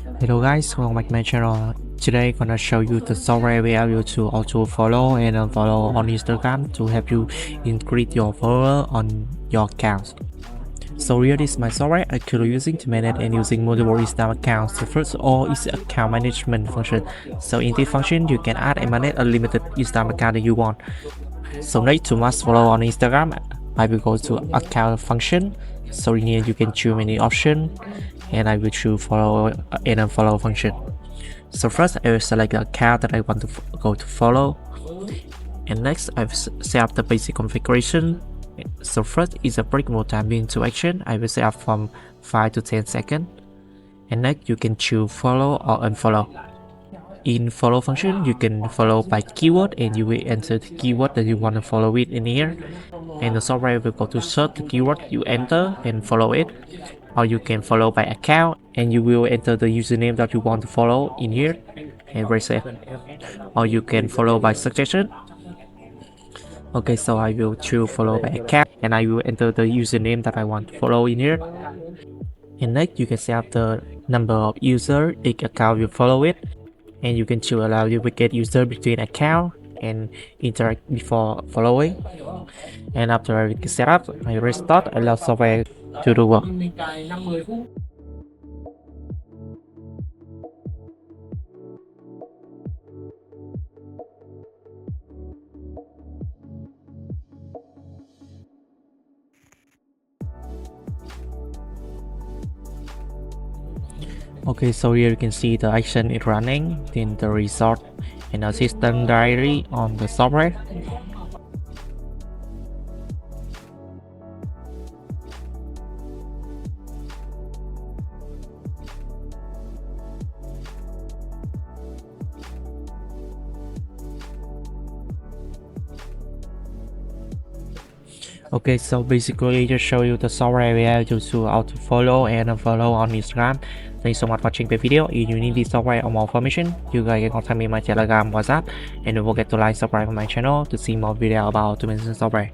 Hello guys, welcome back to my channel. Today I'm gonna show you the software where you to auto follow and unfollow on Instagram to help you increase your follower on your account. So here is my software I could using to manage and using multiple Instagram accounts. So first of all is account management function. So in this function you can add and manage a limited Instagram account that you want. So next to must follow on Instagram, I will go to account function. So in here you can choose many options and I will choose follow and unfollow function. So first I will select the account that I want to go to follow, and next I will set up the basic configuration. So first is a break mode time into action. I will set up from 5 to 10 seconds, and next you can choose follow or unfollow. In follow function you can follow by keyword and you will enter the keyword that you want to follow it in here, and the software will go to search the keyword you enter and follow it. Or you can follow by account and you will enter the username that you want to follow in here and press it. Or you can follow by suggestion. Okay, so I will choose follow by account and I will enter the username that I want to follow in here. And next you can set up the number of user each account will follow it, and you can choose allow duplicate user between account and interact before following. And after I set up, I restart, allow software to do work. Okay, so here you can see the action is running, then the result and assistant diary on the software. Okay, so basically just show you the software where you to auto follow and unfollow on Instagram. Thanks so much for watching the video. If you need this software or more information, you guys can contact me on my Telegram, WhatsApp, and don't forget to like, subscribe to my channel to see more video about automation software.